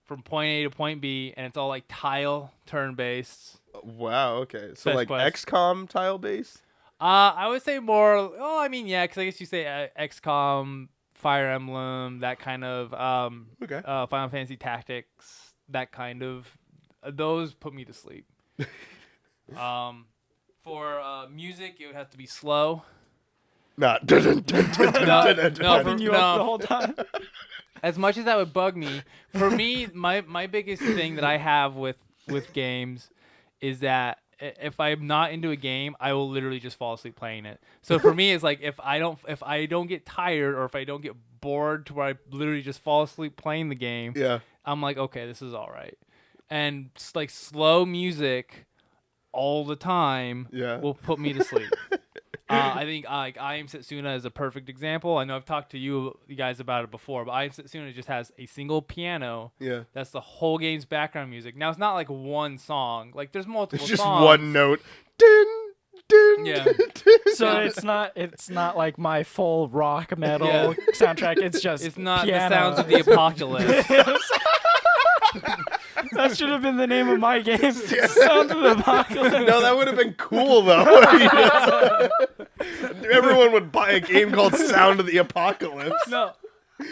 Speaker 3: from point A to point B, and it's all like tile turn-based.
Speaker 1: Wow, okay. So
Speaker 3: Fetch
Speaker 1: like
Speaker 3: quest.
Speaker 1: XCOM tile based?
Speaker 3: I would say more. Oh, I mean, yeah, because I guess you say XCOM, Fire Emblem, that kind of
Speaker 1: Okay.
Speaker 3: Final Fantasy Tactics, that kind of. Those put me to sleep. For music, it would have to be slow.
Speaker 1: Not.
Speaker 3: No,
Speaker 2: Pumping you up the whole time.
Speaker 3: As much as that would bug me, for me, my biggest thing that I have with games is that if I'm not into a game, I will literally just fall asleep playing it. So for me, it's like if I don't get tired or if I don't get bored to where I literally just fall asleep playing the game,
Speaker 1: Yeah.
Speaker 3: I'm like, okay, this is all right. And like slow music all the time
Speaker 1: Yeah.
Speaker 3: will put me to sleep. I think like I Am Setsuna is a perfect example. I know I've talked to you guys about it before, but I Am Setsuna just has a single piano.
Speaker 1: Yeah.
Speaker 3: That's the whole game's background music. Now it's not like one song. Like there's multiple
Speaker 1: It's just
Speaker 3: songs.
Speaker 1: one note. Ding, ding,
Speaker 3: Yeah.
Speaker 1: ding.
Speaker 2: So it's not like my full rock metal
Speaker 3: Yeah.
Speaker 2: soundtrack. It's just
Speaker 3: It's not
Speaker 2: piano.
Speaker 3: the sounds of the apocalypse.
Speaker 2: That should have been the name of my game. Sounds of the Apocalypse.
Speaker 1: No, that would have been cool though. Everyone would buy a game called Sound of the Apocalypse.
Speaker 3: No.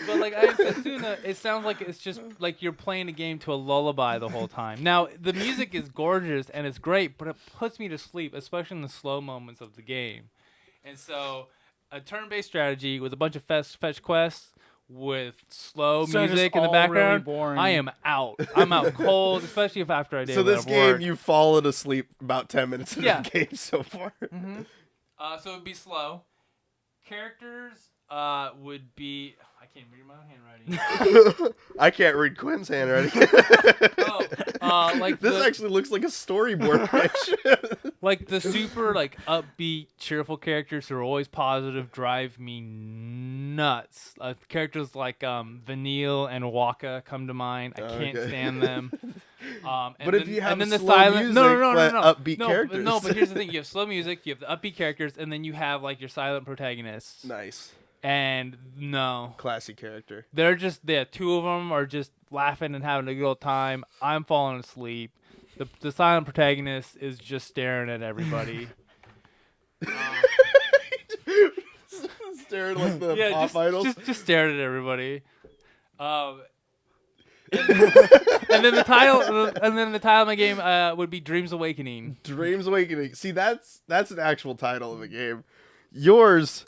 Speaker 3: But like I Am Setsuna, it sounds like it's just like you're playing a game to a lullaby the whole time. Now the music is gorgeous and it's great, but it puts me to sleep, especially in the slow moments of the game. And so, a turn-based strategy with a bunch of fetch quests with slow
Speaker 2: So just
Speaker 3: music in the
Speaker 2: all really
Speaker 3: background,
Speaker 2: boring.
Speaker 3: I am out. I'm out cold, especially if after I did.
Speaker 1: So
Speaker 3: a bit
Speaker 1: this
Speaker 3: of
Speaker 1: game,
Speaker 3: work.
Speaker 1: you've fallen asleep about 10 minutes into
Speaker 3: Yeah.
Speaker 1: the game so far.
Speaker 3: So it'd be slow. Characters would be. I can't read my own handwriting.
Speaker 1: I can't read Quinn's handwriting.
Speaker 3: Like
Speaker 1: This actually looks like a storyboard page.
Speaker 3: like the super like upbeat, cheerful characters who are always positive drive me nuts. Characters like Vanille and Waka come to mind. I can't
Speaker 1: Okay.
Speaker 3: stand them.
Speaker 1: But if you have
Speaker 3: and then the
Speaker 1: slow
Speaker 3: silent,
Speaker 1: music,
Speaker 3: no,
Speaker 1: but upbeat characters.
Speaker 3: No, but here's the thing: you have slow music, you have the upbeat characters, and then you have like your silent protagonists.
Speaker 1: Nice.
Speaker 3: And no,
Speaker 1: Classy character.
Speaker 3: they're just two of them are just laughing and having a good old time. I'm falling asleep. The silent protagonist is just staring at everybody.
Speaker 1: Staring like the pop idols.
Speaker 3: just staring at everybody. And then the title of my game would be Dreams Awakening.
Speaker 1: Dreams Awakening. See, that's an actual title of a game. Yours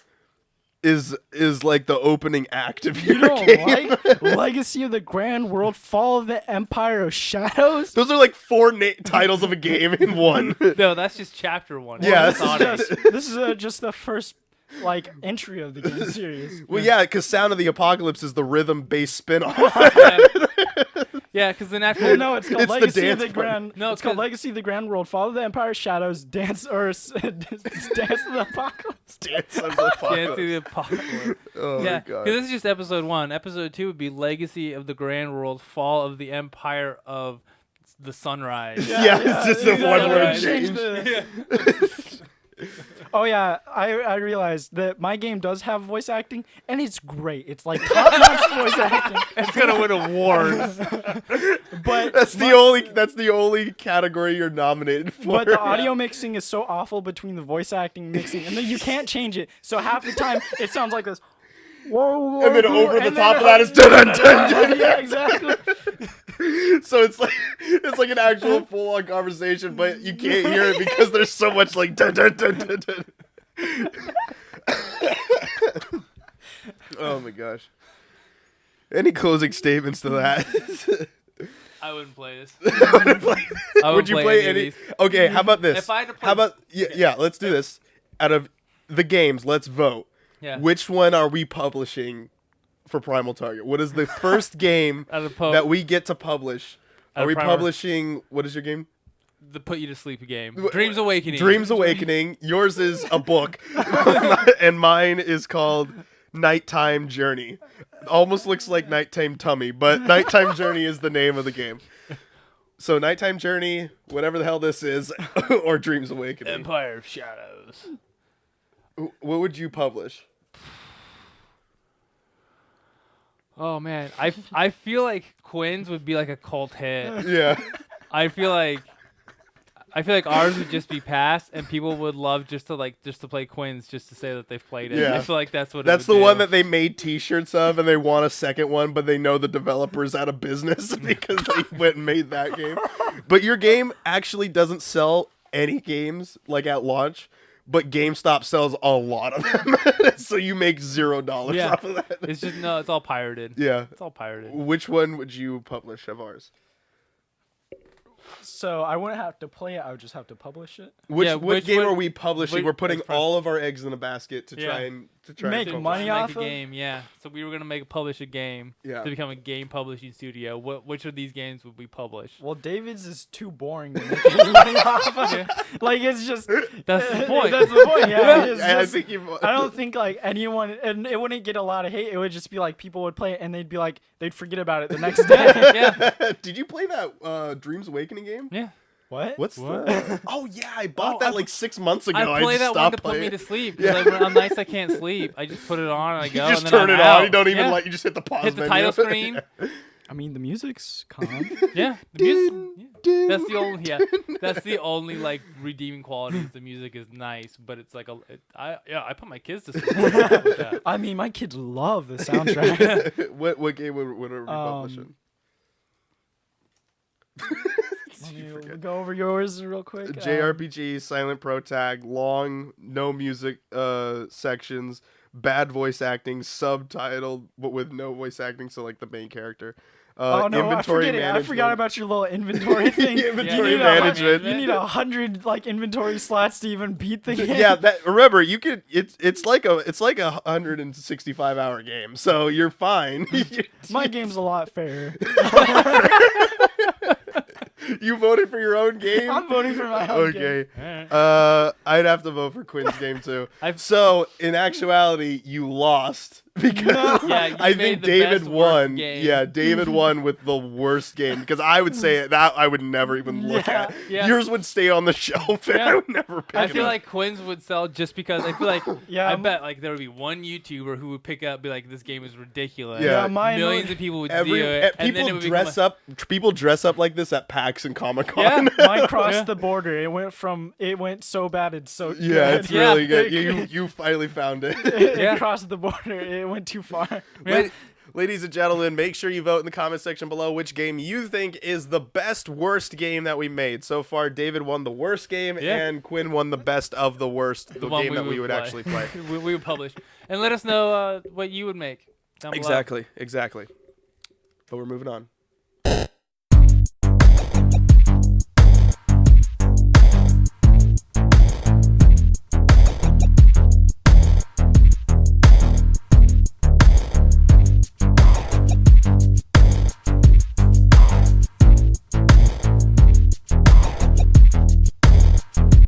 Speaker 1: is like the opening act of your
Speaker 2: You don't
Speaker 1: game.
Speaker 2: like Legacy of the Grand World, Fall of the Empire of Shadows?
Speaker 1: Those are like four titles of a game in one.
Speaker 3: No, that's just chapter one.
Speaker 1: Yeah,
Speaker 3: That's on it.
Speaker 2: This is just the first like entry of the game series.
Speaker 1: Well, yeah, because Sound of the Apocalypse is the rhythm-based spin-off.
Speaker 3: Yeah, because the natural.
Speaker 2: Well, no, it's called
Speaker 1: It's the
Speaker 2: Legacy of
Speaker 1: dance
Speaker 2: the
Speaker 1: part.
Speaker 2: Grand.
Speaker 3: No,
Speaker 2: it's called
Speaker 3: 'cause-
Speaker 2: Legacy of the Grand World, Fall of the Empire of Shadows, Dance of the Apocalypse.
Speaker 1: Dance of the
Speaker 3: Yeah,
Speaker 1: Apocalypse.
Speaker 3: the apocalypse.
Speaker 1: Oh,
Speaker 3: Yeah,
Speaker 1: my
Speaker 3: because
Speaker 1: God.
Speaker 3: this is just episode 1. Episode 2 would be Legacy of the Grand World, Fall of the Empire of the Sunrise.
Speaker 1: Yeah, it's just a
Speaker 3: exactly.
Speaker 1: one-word
Speaker 3: Right.
Speaker 1: change.
Speaker 2: Oh yeah, I realized that my game does have voice acting, and it's great. It's like top-notch voice acting.
Speaker 3: It's gonna win awards.
Speaker 2: But
Speaker 1: That's the only category you're nominated for.
Speaker 2: But the audio mixing is so awful between the voice acting mixing, and then you can't change it. So half the time it sounds like this. Whoa,
Speaker 1: And then over the
Speaker 2: and
Speaker 1: top of
Speaker 2: then-
Speaker 1: that is dun dun dun dun.
Speaker 2: Yeah, exactly.
Speaker 1: So it's like an actual full on conversation, but you can't hear it because there's so much like dun dun dun dun dun. Oh my gosh. Any closing statements to that?
Speaker 3: I wouldn't play this.
Speaker 1: Would you play any? Okay, how about this?
Speaker 3: If I had to play-
Speaker 1: How about yeah, let's do this. Out of the games, let's vote.
Speaker 3: Yeah.
Speaker 1: Which one are we publishing for Primal Target? What is the first game
Speaker 3: Out of
Speaker 1: that we get to publish?
Speaker 3: Out
Speaker 1: Are
Speaker 3: of
Speaker 1: we
Speaker 3: Primal-
Speaker 1: publishing? What is your game?
Speaker 3: The put you to sleep game. Dreams Awakening.
Speaker 1: Dreams Awakening. Yours is a book, and mine is called Nighttime Journey. Almost looks like Nighttime Tummy, but Nighttime Journey is the name of the game. So Nighttime Journey, whatever the hell this is, or Dreams Awakening.
Speaker 3: Empire of Shadows.
Speaker 1: What would you publish?
Speaker 3: Oh man, I feel like Quinn's would be like a cult hit.
Speaker 1: Yeah.
Speaker 3: I feel like ours would just be passed, and people would love just to play Quinn's just to say that they've played it.
Speaker 1: Yeah.
Speaker 3: I feel like that's what.
Speaker 1: That's
Speaker 3: it would
Speaker 1: the
Speaker 3: do.
Speaker 1: one that they made T-shirts of, and they want a second one, but they know the developer's out of business because they went and made that game. But your game actually doesn't sell any games like at launch, but GameStop sells a lot of them, so you make $0
Speaker 3: Yeah.
Speaker 1: off of that.
Speaker 3: It's just it's all pirated.
Speaker 1: Yeah.
Speaker 3: It's all pirated.
Speaker 1: Which one would you publish of ours?
Speaker 2: So I wouldn't have to play it. I would just have to publish it.
Speaker 1: Which
Speaker 3: Yeah,
Speaker 1: what game
Speaker 3: one-
Speaker 1: are we publishing?
Speaker 3: which-
Speaker 1: We're putting
Speaker 3: which-
Speaker 1: all of our eggs in a basket to try
Speaker 3: Yeah.
Speaker 1: and to try
Speaker 2: Make
Speaker 1: and
Speaker 2: money
Speaker 3: make
Speaker 2: off
Speaker 3: a
Speaker 2: of?
Speaker 3: game. Yeah. So we were gonna publish a game
Speaker 1: Yeah.
Speaker 3: to become a game publishing studio. Which of these games would we publish?
Speaker 2: Well, David's is too boring to make any money off of.
Speaker 3: Yeah.
Speaker 2: Like, it's just...
Speaker 3: That's the point.
Speaker 2: That's the point, yeah. It's
Speaker 1: I
Speaker 2: just,
Speaker 1: think you've.
Speaker 2: I don't think, like, anyone... And it wouldn't get a lot of hate. It would just be, like, people would play it, and they'd be like... They'd forget about it the next day.
Speaker 3: Yeah.
Speaker 1: Did you play that Dreams Awakening game?
Speaker 3: Yeah.
Speaker 2: What?
Speaker 1: What's
Speaker 3: What?
Speaker 1: that? Oh yeah, I bought
Speaker 3: Oh,
Speaker 1: that
Speaker 3: I
Speaker 1: like 6 months ago.
Speaker 3: I play
Speaker 1: just
Speaker 3: that one
Speaker 1: stopped
Speaker 3: to put me
Speaker 1: playing.
Speaker 3: to sleep because when on nights I can't sleep. I just put it on and I go.
Speaker 1: You just
Speaker 3: and then
Speaker 1: turn
Speaker 3: I'm
Speaker 1: it
Speaker 3: out.
Speaker 1: on. You don't even
Speaker 3: Yeah.
Speaker 1: You just hit the pause
Speaker 3: Hit the
Speaker 1: menu.
Speaker 3: title screen.
Speaker 2: I mean, the music's calm.
Speaker 3: Yeah, the music. Yeah. That's the only. Yeah, that's the only like redeeming quality. Is the music is nice, but it's like I put my kids to sleep with that.
Speaker 2: I mean, my kids love the soundtrack.
Speaker 1: What game would we publishing?
Speaker 2: Let me go over yours real quick.
Speaker 1: JRPG, silent pro tag, long, no music sections, bad voice acting, subtitled but with no voice acting, so like the main character.
Speaker 2: Oh no!
Speaker 1: Inventory
Speaker 2: I
Speaker 1: management.
Speaker 2: forgot about your little inventory thing.
Speaker 1: Inventory
Speaker 2: you need
Speaker 1: management.
Speaker 2: You need 100 like inventory slots to even beat the game.
Speaker 1: Yeah, remember you could. It's like a 165-hour game, so you're fine.
Speaker 2: My game's a lot fairer.
Speaker 1: You voted for your own game.
Speaker 2: I'm voting for my own game.
Speaker 1: Okay.
Speaker 3: Alright.
Speaker 1: I'd have to vote for Quinn's game too.
Speaker 3: I've-
Speaker 1: So in actuality, you lost because
Speaker 2: No.
Speaker 3: Yeah, you
Speaker 1: I
Speaker 3: made
Speaker 1: think
Speaker 3: the
Speaker 1: David
Speaker 3: best, worst
Speaker 1: won.
Speaker 3: game.
Speaker 1: Yeah, David won with the worst game because I would say that I would never even look
Speaker 2: Yeah.
Speaker 1: at.
Speaker 3: Yeah.
Speaker 1: Yours would stay on the shelf, and
Speaker 3: Yeah.
Speaker 1: I would never pick
Speaker 3: I
Speaker 1: it
Speaker 3: feel
Speaker 1: up.
Speaker 3: like Quinn's would sell just because I feel like
Speaker 2: Yeah,
Speaker 3: I bet like there would be one YouTuber who would pick up be like this game is ridiculous.
Speaker 1: Yeah.
Speaker 2: mine
Speaker 3: Millions
Speaker 2: would-
Speaker 3: of people would see it. And then it would
Speaker 1: People dress up like this at PAX and Comic Con.
Speaker 3: Yeah.
Speaker 2: Mine crossed
Speaker 3: Yeah.
Speaker 2: the border. It went so bad it's so
Speaker 1: Yeah,
Speaker 2: good.
Speaker 1: it's
Speaker 3: Yeah.
Speaker 1: really good. You finally found it.
Speaker 2: It
Speaker 3: Yeah.
Speaker 2: crossed the border. It went too far.
Speaker 3: Yeah.
Speaker 1: Ladies and gentlemen, make sure you vote in the comment section below which game you think is the best, worst game that we made. So far, David won the worst game,
Speaker 3: Yeah.
Speaker 1: and Quinn won the best of the worst, the
Speaker 3: one
Speaker 1: game that we would
Speaker 3: play.
Speaker 1: actually play.
Speaker 3: we would publish. And let us know what you would make down below.
Speaker 1: Exactly. But we're moving on.